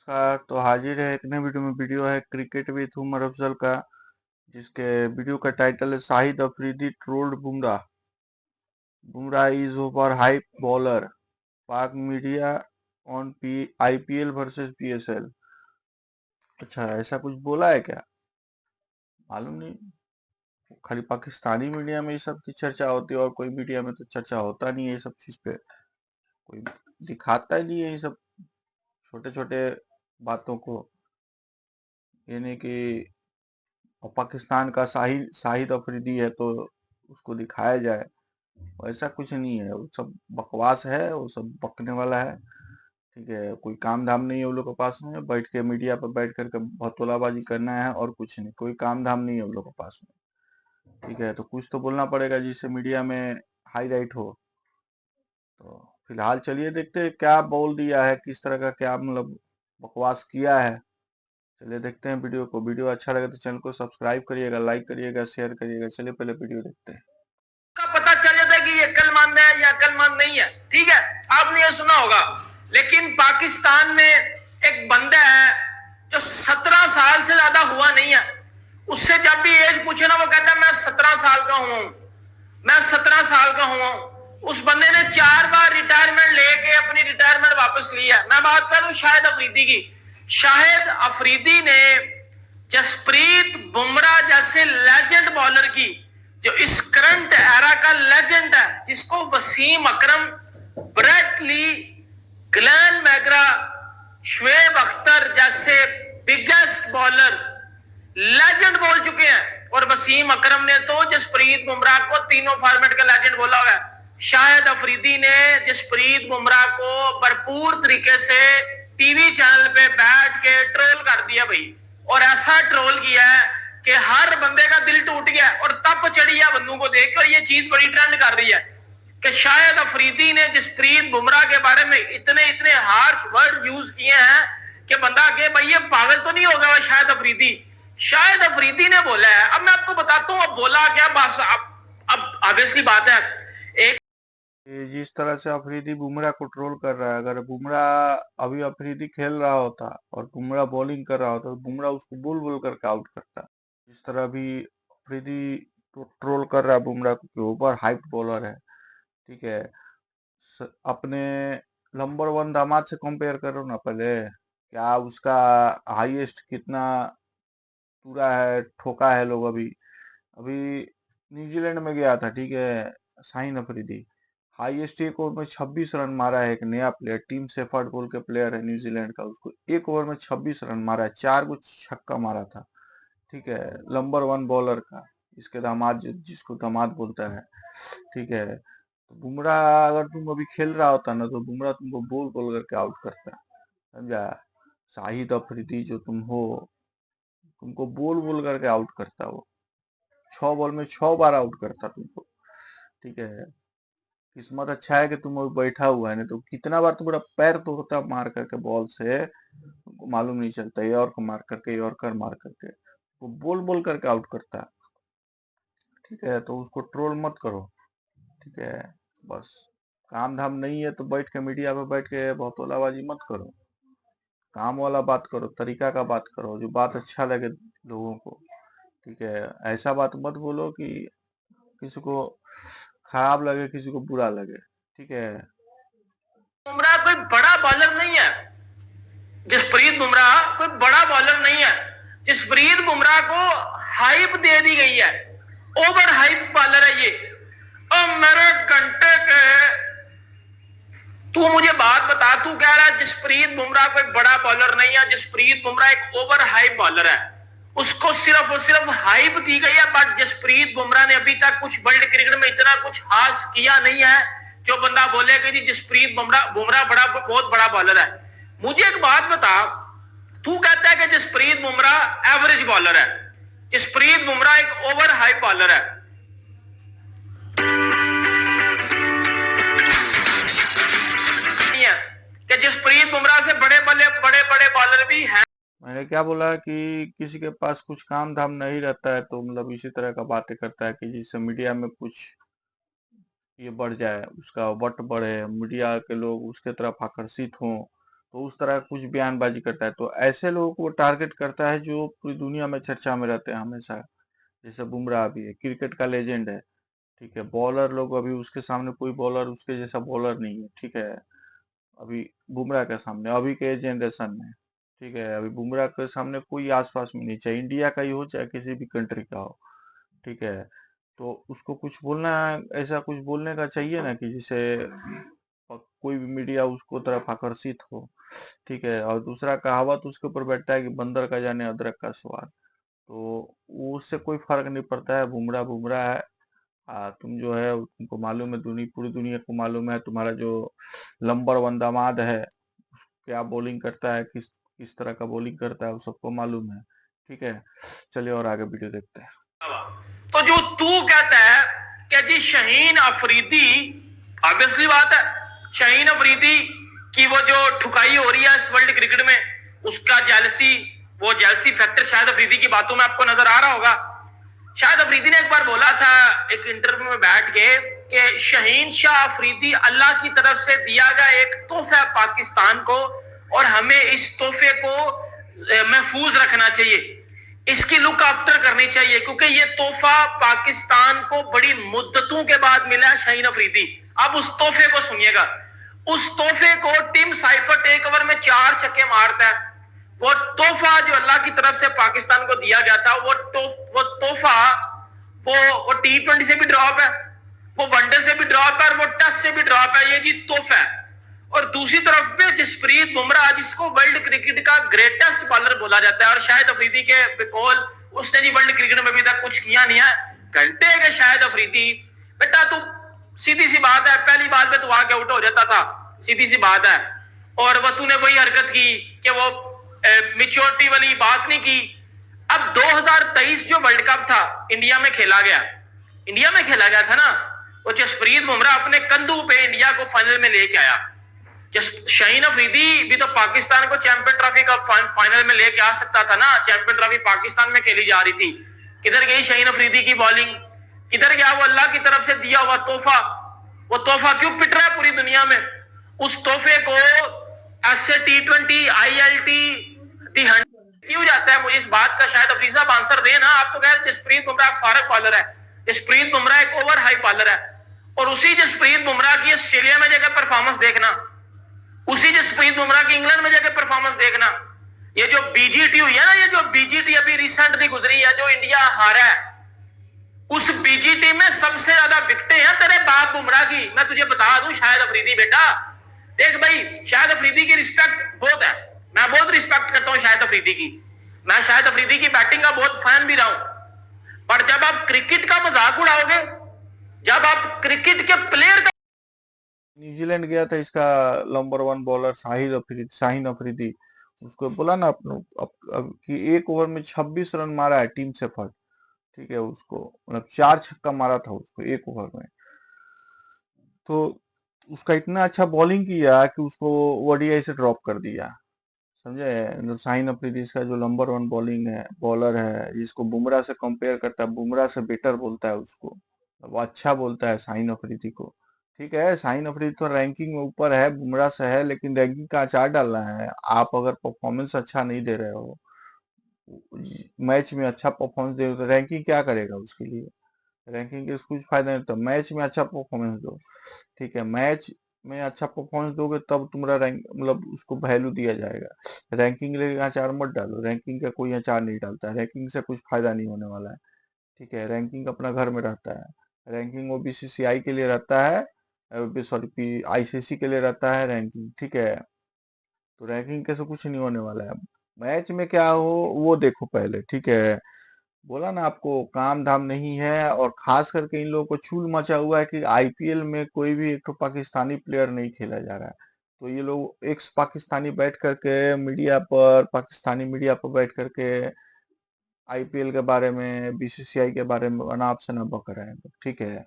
नमस्कार। तो हाजिर है एक नए वीडियो है क्रिकेट विद उमर अफजल का, जिसके वीडियो का टाइटल है Shahid Afridi trolled Bumrah, Bumrah is over hype bowler, Pak media on P IPL versus PSL. अच्छा, ऐसा कुछ बोला है क्या? मालूम नहीं। खाली पाकिस्तानी मीडिया में ये सब की चर्चा होती है और कोई मीडिया में तो चर्चा होता नहीं है ये सब चीज पे। कोई दिखाता ही नहीं है ये सब छोटे छोटे बातों को। ये नहीं कि और पाकिस्तान का शाहिद शाहिद अफरीदी है तो उसको दिखाया जाए, वैसा कुछ नहीं है। वो सब बकवास है, वो सब बकने वाला है। ठीक है, कोई काम धाम नहीं है उन लोग के पास में, बैठ के मीडिया पर बैठ करके भतोलाबाजी करना है और कुछ नहीं। कोई काम धाम नहीं है उन लोग के पास में। ठीक है, तो कुछ तो बोलना पड़ेगा जिससे मीडिया में हाईलाइट हो। तो फिलहाल चलिए देखते हैं क्या बोल दिया है, किस तरह का क्या मतलब बकवास किया है। चलिए देखते हैं वीडियो को। वीडियो अच्छा लगे तो चैनल को सब्सक्राइब करिएगा, लाइक करिएगा, शेयर करिएगा। चलिए पहले वीडियो देखते हैं। का पता चल जाता है कि ये अक्लमंद है या अक्लमंद नहीं है। ठीक है, आपने ये सुना होगा। लेकिन पाकिस्तान में एक बंदा है जो 17 साल से ज्यादा हुआ नहीं है, उससे जब भी एज पूछे ना वो कहता है मैं 17 साल का हुआ हूं, मैं 17 साल का हुआ हूं। उस बंदे ने 4 बार रिटायरमेंट लेके अपनी रिटायरमेंट वापस ली है। मैं बात कर रहा हूं शाहिद अफरीदी की। शाहिद अफरीदी ने जसप्रीत बुमराह जैसे लेजेंड बॉलर की, जो इस करंट एरा का लेजेंड है, जिसको Wasim Akram, Brett Lee, Glenn McGrath, Shoaib Akhtar जैसे बिगेस्ट बॉलर लेजेंड बोल चुके हैं, और वसीम अकरम ने तो जसप्रीत बुमराह को तीनों फॉर्मेट का लेजेंड बोला हुआ है। शाहिद अफरीदी ने जसप्रीत बुमराह को भरपूर तरीके से टीवी चैनल पे बैठ के ट्रोल कर दिया भाई, और ऐसा ट्रोल किया है कि हर बंदे का दिल टूट गया और तप चढ़ी है बंदों को देख कर। ये चीज बड़ी ट्रेंड कर रही है कि शाहिद अफरीदी ने जसप्रीत बुमराह के बारे में इतने इतने हार्श वर्ड यूज किए हैं कि बंदा के भाई ये पागल तो नहीं होगा शाहिद अफरीदी। शाहिद अफरीदी ने बोला है, अब मैं आपको बताता हूं अब बोला क्या। बस अब ऑब्वियसली बात है, एक जिस तरह से अफरीदी बुमराह को ट्रोल कर रहा है, अगर बुमराह अभी अफरीदी खेल रहा होता और बुमराह बॉलिंग कर रहा होता तो बुमराह उसको बोल बोल करके आउट करता। जिस तरह अभी अफरीदी ट्रोल कर रहा है बुमराह को कि ओवर हाइप्ड बॉलर है। ठीक है, अपने नंबर वन दामाद से कंपेयर करो ना पहले। क्या उसका हाईएस्ट कितना पूरा है, ठोका है लोग। अभी अभी न्यूजीलैंड में गया था, ठीक है, शाहीन अफरीदी हाईएस्ट एक ओवर में 26 रन मारा है। एक नया प्लेयर टीम सेफर्ड बोल के प्लेयर है न्यूजीलैंड का, उसको एक ओवर में 26 रन मारा है, 4 को छक्का मारा था। ठीक है, नंबर वन बॉलर का, इसके दामाद जिसको दामाद बोलता है। ठीक है, तो बुमराह अगर तुम अभी खेल रहा होता ना तो बुमराह तुमको बोल बोल करके आउट करता, समझा। शाहिद अफरीदी जो तुम हो, तुमको बोल बोल करके आउट करता वो। 6 बॉल में 6 बार आउट करता तुमको। ठीक है, किस्मत अच्छा है कि तुम अभी बैठा हुआ है, नहीं तो कितना बार तुम्हारा पैर तोड़ता मार करके बॉल से, तुमको मालूम नहीं चलता। यॉर्क मार करके, यॉर्कर मार करके वो बोल बोल करके आउट करता। ठीक है, तो उसको ट्रोल मत करो। ठीक है, बस काम धाम नहीं है तो बैठ के मीडिया पे बैठ के बहुतोलाबाजी मत करो। काम वाला बात करो, तरीका का बात करो, जो बात अच्छा लगे लोगों को। ठीक है, ऐसा बात मत बोलो कि किसी को खराब लगे, किसी को बुरा लगे। ठीक है, बुमराह कोई बड़ा बॉलर नहीं है। जसप्रीत बुमराह कोई बड़ा बॉलर नहीं है। जसप्रीत बुमराह को हाइप दे दी गई है, ओवर हाइप बॉलर है ये। और मेरे घंटे के, तू मुझे बात बता, तू कह रहा है जसप्रीत बुमराह कोई बड़ा बॉलर नहीं है। जसप्रीत बुमराह एक ओवर हाइप बॉलर है, उसको सिर्फ और सिर्फ हाइप दी गई है। बट जसप्रीत बुमराह ने अभी तक कुछ वर्ल्ड क्रिकेट में इतना कुछ खास किया नहीं है जो बंदा बोले कि जसप्रीत बुमराह बुमराह बड़ा बहुत बड़ा बॉलर है। मुझे एक बात बता, तू कहता है कि जसप्रीत बुमराह एवरेज बॉलर है, जसप्रीत बुमराह एक ओवर हाइप बॉलर है। कि जसप्रीत बुमराह से बड़े बड़े बड़े बड़े बॉलर भी हैं। मैंने क्या बोला कि किसी के पास कुछ काम धाम नहीं रहता है तो मतलब इसी तरह का बातें करता है कि जिससे मीडिया में कुछ ये बढ़ जाए, उसका वट बढ़े, मीडिया के लोग उसके तरफ आकर्षित हों। तो उस तरह कुछ बयानबाजी करता है। तो ऐसे लोगों को टारगेट करता है जो पूरी दुनिया में चर्चा में रहते हैं हमेशा। जैसे बुमराह भी है, क्रिकेट का लेजेंड है, ठीक है। बॉलर लोग अभी उसके सामने कोई बॉलर उसके जैसा बॉलर नहीं है, ठीक है। अभी बुमराह के सामने अभी के जनरेशन में, ठीक है, अभी बुमराह के सामने कोई आसपास में नहीं, चाहे इंडिया का ही हो चाहे किसी भी कंट्री का हो, ठीक है। तो उसको कुछ बोलना, ऐसा कुछ बोलने का चाहिए ना कि जिसे कोई भी मीडिया उसको तरफ आकर्षित हो, ठीक है। और दूसरा कहावत उसके ऊपर बैठता है कि बंदर का जाने अदरक का स्वाद। तो वो उससे कोई फर्क नहीं पड़ता है, बुमराह बुमराह है। तुम जो है तुमको मालूम है, पूरी दुनिया को मालूम है तुम्हारा जो नंबर वन दामाद है क्या बॉलिंग करता है, किस किस तरह का बॉलिंग करता है, वो सबको मालूम है, ठीक है। चलिए और आगे वीडियो देखते हैं। तो जो तू कहता है कि जी शाहीन अफरीदी, ऑब्वियसली बात है, शाहीन अफरीदी की वो जो ठुकाई हो रही है इस वर्ल्ड क्रिकेट में, उसका जेलसी, वो जेलसी फैक्टर शायद अफरीदी की बातों में आपको नजर आ रहा होगा। शायद अफरीदी ने एक बार बोला था एक इंटरव्यू में बैठ के कि शाहीन शाह अफरीदी अल्लाह की तरफ से दिया गया एक तोहफा है पाकिस्तान को, और हमें इस तोहफे को महफूज रखना चाहिए, इसकी लुक आफ्टर करनी चाहिए, क्योंकि ये तोहफा पाकिस्तान को बड़ी मुद्दतों के बाद मिला है। शाहीन अफरीदी, अब उस तोहफे को सुनिएगा। उस तोहफे को टिम साइफर्ट एक ओवर में 4 छक्के मारता है। वो तोहफा जो अल्लाह की तरफ से पाकिस्तान को दिया गया था, वो तोहफा वो T20 से भी ड्रॉप है, वो वनडे से भी ड्रॉप है, और वो टेस्ट से भी ड्रॉप है। ये जी तोहफा है। और दूसरी तरफ पे जसप्रीत बुमराह, जिसको वर्ल्ड क्रिकेट का ग्रेटेस्ट बॉलर बोला जाता है, और शायद अफरीदी के बिकॉल उसने जी वर्ल्ड क्रिकेट में अभी तक कुछ किया नहीं है, घंटे के शायद अफरीदी। बेटा तू, सीधी सी बात है, पहली बाल पे तू आके आउट हो जाता था, सीधी सी बात है। और वह तूने वही हरकत की कि वो मेच्योरिटी वाली बात नहीं की। अब 2023 जो वर्ल्ड कप था इंडिया में खेला गया, इंडिया में खेला गया था ना, वो जसप्रीत बुमराह अपने कंधों पे इंडिया को फाइनल में लेके आया। शाहीन अफरीदी भी तो पाकिस्तान को चैंपियन ट्रॉफी का फाइनल में लेके आ सकता था ना। चैंपियन ट्रॉफी पाकिस्तान में खेली जा रही थी, किधर गई शाहीन अफरीदी की बॉलिंग, किधर गया वो अल्लाह की तरफ से दिया हुआ तोहफा? वो तोहफा क्यों पिट रहा है पूरी दुनिया में? उस तोहफे को ऐसे T20 ILT क्यों जाता है? मुझे इस बात का शायद अफरीदी साहब आंसर दे ना। आप तो कह रहे जसप्रीत बुमराह फारक बॉलर है, जसप्रीत बुमराह एक ओवर हाई बॉलर है, और उसी जसप्रीत बुमराह की ऑस्ट्रेलिया में जाकर परफॉर्मेंस देखना, उसी जसप्रीत बुमराह की इंग्लैंड में जाकर परफॉर्मेंस देखना। ये जो बीजीटी हुई है ना, ये जो बीजीटी अभी रिसेंटली गुजरी है, जो इंडिया हारा है, उस बीजीटी में सबसे ज्यादा विकेटें हैं तेरे बाप बुमराह की। मैं तुझे बता दूं शाहिद अफरीदी बेटा, देख भाई, शाहिद अफरीदी की रिस्पेक्ट बहुत है, मैं बहुत रिस्पेक्ट करता हूं शाहिद अफरीदी की, मैं शाहिद अफरीदी की बैटिंग का बहुत फैन भी रहा हूं। पर जब आप क्रिकेट का मजाक उड़ाओगे, जब आप क्रिकेट के प्लेयर का, न्यूजीलैंड गया था इसका number one bowler Shaheen Afridi, उसको बोला ना अब कि एक ओवर में 26 रन मारा है टीम से फर्क, ठीक है। उसको मतलब 4 छक्का मारा था उसको एक ओवर में। तो उसका इतना अच्छा बॉलिंग किया कि उसको ओडीआई से ड्रॉप कर दिया, समझे। शाहीन अफरीदी इसका जो नंबर वन बॉलिंग है बॉलर है, जिसको बुमराह से कंपेयर करता है, बुमराह से बेटर बोलता है उसको, वो अच्छा बोलता है शाहीन अफरीदी को, ठीक है। शाहीन अफरीदी तो रैंकिंग में ऊपर है, बुमराह से है, लेकिन रैंकिंग का अचार डालना है। आप अगर परफॉर्मेंस अच्छा नहीं दे रहे हो, मैच में अच्छा परफॉर्मेंस दे रहे हो, तो रैंकिंग क्या करेगा उसके लिए? रैंकिंग के कुछ फायदा नहीं होता। मैच में अच्छा परफॉर्मेंस दो, ठीक है। मैच में अच्छा परफॉर्मेंस दोगे तब तुम्हारा रैंक मतलब उसको वैल्यू दिया जाएगा। रैंकिंग लेके अचार मत डालो, रैंकिंग का कोई अचार नहीं डालता है, रैंकिंग से कुछ फायदा नहीं होने वाला है, ठीक है। रैंकिंग अपना घर में रहता है, रैंकिंग वो बीसीसीआई के लिए रहता है, सॉरी आईसीसी के लिए रहता है रैंकिंग, ठीक है। तो रैंकिंग के से कुछ नहीं होने वाला है। मैच में क्या हो वो देखो पहले, ठीक है। बोला ना आपको, काम धाम नहीं है। और खास करके इन लोगों को चूल मचा हुआ है कि आईपीएल में कोई भी एक तो पाकिस्तानी प्लेयर नहीं खेला जा रहा है। तो ये लोग एक्स पाकिस्तानी बैठ करके मीडिया पर, पाकिस्तानी मीडिया पर बैठ करके आईपीएल के बारे में, बीसीसीआई के बारे में अनाप शनाप बक रहे हैं, ठीक है।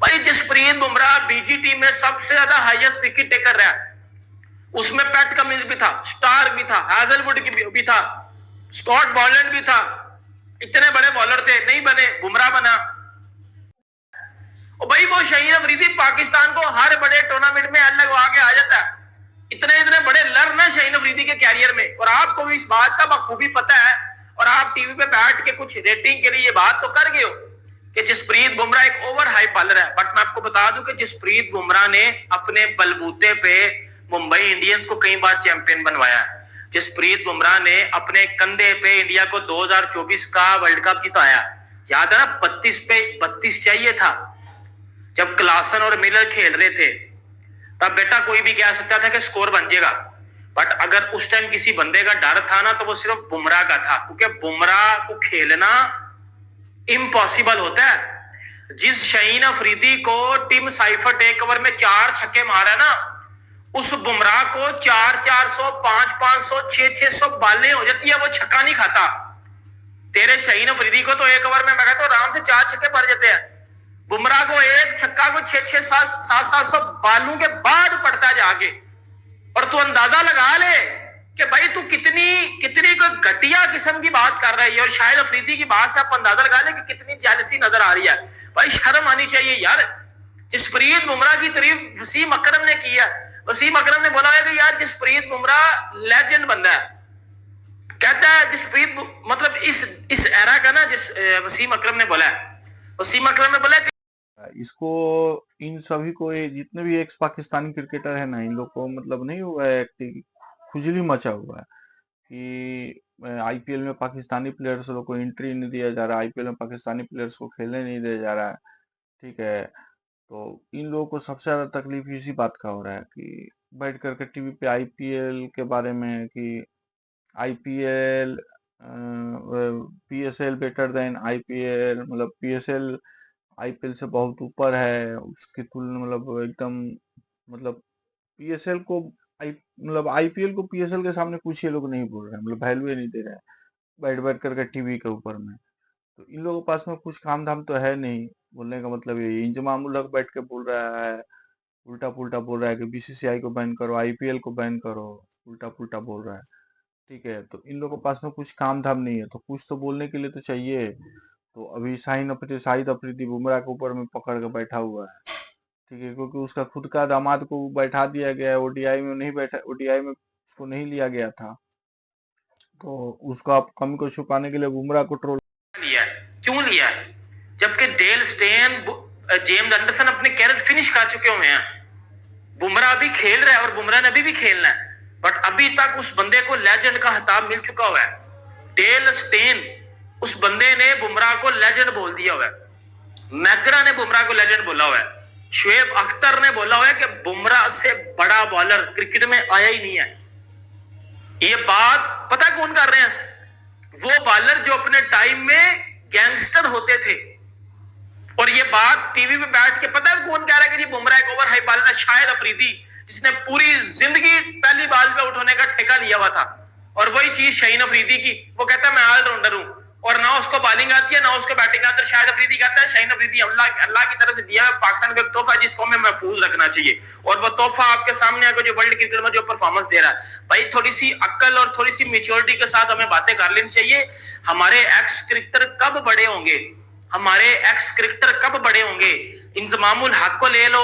भाई जसप्रीत बुमराह बीजीटी में सबसे ज्यादा हाईएस्ट विकेट टेकर रहा है, उसमें पैट कमिंस भी था, स्टार्क भी था, हैजलवुड भी था, स्कॉट बॉलैंड भी था। इतने बड़े बॉलर थे, नहीं बने, बुमराह बना। और भाई वो शाहीन अफरीदी पाकिस्तान को हर बड़े टूर्नामेंट में अलग आगे आ जाता है, इतने इतने बड़े लर ना शाहीन अफरीदी के कैरियर में, और आपको भी इस बात का बखूबी पता है, और आप टीवी पे बैठ के कुछ रेटिंग के लिए ये बात तो कर गए हो कि जसप्रीत बुमराह एक ओवर हाइप बॉलर है। बट मैं आपको बता दूं कि जसप्रीत बुमराह ने अपने बलबूते पे मुंबई इंडियंस को कई बार चैंपियन बनवाया है। जसप्रीत बुमराह ने अपने कंधे पे इंडिया को 2024 का वर्ल्ड कप जिताया। याद है ना, 32 पे 32 चाहिए था जब क्लासन और मिलर खेल रहे थे। तब बेटा कोई भी कह सकता था कि स्कोर बन जाएगा, बट अगर उस टाइम किसी बंदे का डर था ना तो वो सिर्फ बुमराह का था, क्योंकि बुमराह को खेलना इम्पॉसिबल होता है। जिस शाहीन अफरीदी को टिम साइफर्ट एक ओवर में 4 छक्के मारा ना, उस बुमराह को 400 500 600 बालें हो जाती है, वो छक्का नहीं खाता। तेरे शाहीन अफरीदी को तो एक ओवर में मैं कहता हूं आराम से 4 छक्के पड़ जाते हैं। बुमराह को एक छक्का को 600 बालों के बाद पड़ता जाके। और तू अंदाजा लगा ले कि भाई तू कितनी कितनी कोई घटिया किस्म की बात कर रही है। और शाहिद अफरीदी की बात से आप अंदाजा लगा ले कि कितनी जेलसी नजर आ रही है। भाई शर्म आनी चाहिए यार। जसप्रीत बुमराह की तारीफ वसीम अकरम ने की है। वसीम अकरम ने बोला है कि यार जसप्रीत बुमराह लेजेंड बंदा है। कहता है जसप्रीत मतलब इस एरा का ना, जिस वसीम अकरम ने बोला है, वसीम अकरम ने बोला इसको, इन सभी को, ये जितने भी एक्स पाकिस्तानी क्रिकेटर है ना, इन लोग को मतलब नहीं हुआ है कि खुजली मचा हुआ है कि आईपीएल में पाकिस्तानी प्लेयर्स लोग को एंट्री नहीं दिया जा रहा, आईपीएल में पाकिस्तानी प्लेयर्स को खेलने नहीं दिया जा रहा है। ठीक है, तो इन लोगों को सबसे ज्यादा तकलीफ इसी बात का हो रहा है कि बैठ करके टीवी पे आईपीएल के बारे में कि IPL PSL better than IPL, मतलब पीएसएल आईपीएल से बहुत ऊपर है, उसकी तुलना मतलब एकदम, मतलब पीएसएल को मतलब आईपीएल को पीएसएल के सामने कुछ ये लोग नहीं बोल रहे हैं, मतलब वैल्यू नहीं दे रहे हैं बैठ बैठ करके टीवी के ऊपर में। तो इन लोगों के पास में कुछ काम धाम तो है नहीं। बोलने का मतलब ये इंजमाम उल हक बैठ के बोल रहा है, उल्टा पुल्टा बोल रहा है कि बीसीसीआई को बैन करो, आईपीएल को बैन करो, उल्टा पुल्टा बोल रहा है। ठीक है, तो इन लोगों के पास में कुछ काम धाम नहीं है, तो कुछ तो बोलने के लिए तो चाहिए। तो अभी शाहिद अफरीदी बुमराह के ऊपर में पकड़ के बैठा हुआ है। ठीक है, क्योंकि उसका खुद का दामाद को बैठा दिया गया है, ओडीआई में नहीं बैठा, ओडीआई में उसको नहीं लिया गया था, तो उसका कमी को छुपाने के लिए बुमराह को ट्रोल लिया। क्यों लिया? जबकि डेल स्टेन, जेम्स एंडरसन अपने कैरियर फिनिश कर चुके हुए हैं। बुमराह अभी खेल रहा है और बुमराह ने अभी भी खेलना है, बट अभी तक उस बंदे को लेजेंड का खिताब मिल चुका हुआ है। डेल स्टेन, उस बंदे ने बुमराह को लेजेंड बोल दिया हुआ है। मैकरा ने बुमराह को लेजेंड बोला हुआ है। शुएब अख्तर ने बोला हुआ है कि बुमराह से बड़ा बॉलर क्रिकेट में आया ही नहीं है। ये बात पता कौन कर रहे हैं? वो बॉलर जो अपने टाइम में गैंगस्टर होते थे। और ये बात टीवी पे बैठ के पता है कौन कह रहा है कि जी बुमराह एक ओवर हाई बॉलर है? शाहिद अफरीदी, जिसने पूरी जिंदगी पहली बॉल पे आउट होने का ठेका लिया हुआ था। और वही चीज शाहीन अफरीदी की, वो कहता है मैं ऑलराउंडर हूं, और ना उसको बॉलिंग आती है ना उसको बैटिंग आती है। शाहिद अफरीदी कहता है शाहीन अफरीदी अल्लाह की तरफ से दिया है पाकिस्तान को एक तोहफा, जिसको हमें महफूज रखना चाहिए। और वो तोहफा आपके सामने आकर जो वर्ल्ड क्रिकेट में जो परफॉर्मेंस दे रहा है, भाई थोड़ी सी अक्ल और थोड़ी सी मेच्योरिटी के साथ हमें बातें कर लेनी चाहिए। हमारे एक्स क्रिकेटर कब बड़े होंगे? हमारे एक्स क्रिकेटर कब बड़े होंगे? इंजमामुल हक को ले लो,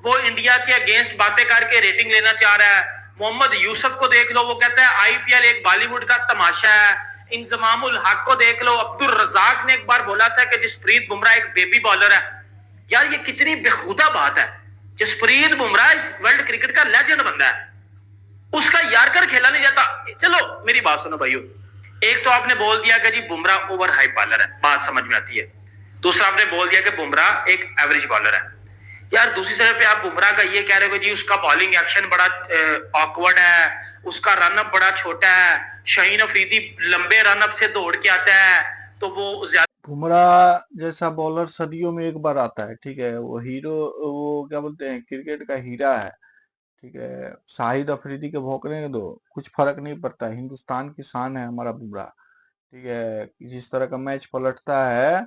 वो इंडिया के अगेंस्ट बातें करके रेटिंग लेना चाह रहा है। मोहम्मद यूसुफ को देख लो, वो कहता है आईपीएल एक बॉलीवुड का तमाशा है। इंजमामुल हक को देख लो, अब्दुल रजाक ने एक बार बोला था कि जसप्रीत बुमराह एक बेबी बॉलर है। यार ये कितनी बेखुदा बात है। जसप्रीत बुमराह इस वर्ल्ड क्रिकेट का लेजेंड बंदा है, उसका यारकर खेला नहीं जाता। चलो मेरी बात सुनो भाइयों, एक तो आपने बोल दिया कि जी बुमराह ओवर हाइप बॉलर है, बात समझ में आती है। दूसरा आपने बोल दिया कि बुमराह एक एवरेज बॉलर है। यार दूसरी तरफ पे आप बुमराह का ये कह रहे हो कि जी उसका बॉलिंग एक्शन बड़ा ऑकवर्ड है, उसका रनअप बड़ा छोटा है, शाहीन अफरीदी लंबे रनअप से दौड़ के आता है तो वो ज्यादा। बुमराह जैसा बॉलर सदियों में एक बार आता है। ठीक है, वो हीरो, वो क्या बोलते हैं, क्रिकेट का हीरा है। ठीक है, शाहिद अफरीदी के भौंकने दो, कुछ फर्क नहीं पड़ता। हिंदुस्तान की शान है हमारा बुमराह। ठीक है, जिस तरह का मैच पलटता है,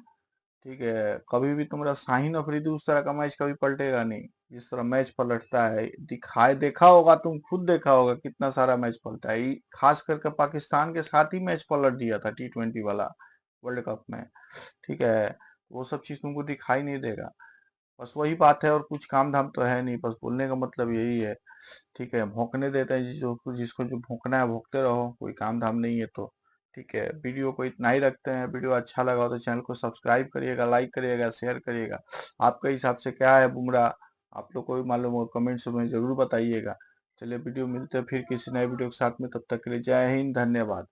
ठीक है, कभी भी तुम्हारा शाहीन अफरीदी उस तरह का मैच कभी पलटेगा नहीं जिस तरह मैच पलटता है। दिखाए देखा होगा, तुम खुद देखा होगा कितना सारा मैच पलटा है। खास करके पाकिस्तान के साथ ही मैच पलट दिया था T20 वाला वर्ल्ड कप में। ठीक है, वो सब चीज तुमको दिखाई नहीं देगा। बस वही बात है, और कुछ काम धाम तो है नहीं, बस बोलने का मतलब यही है। ठीक है, भौंकने देते हैं जिसको जो भौंकना है भौंकते रहो, कोई काम धाम नहीं है तो। ठीक है, वीडियो को इतना ही रखते हैं। वीडियो अच्छा लगा हो तो चैनल को सब्सक्राइब करिएगा, लाइक करिएगा, शेयर करिएगा। आपके हिसाब से क्या है बुमराह, आप लोग को भी मालूम हो कमेंट्स में जरूर बताइएगा। चलिए वीडियो मिलते हैं फिर किसी नए वीडियो के साथ में, तब तक के लिए जय हिंद, धन्यवाद।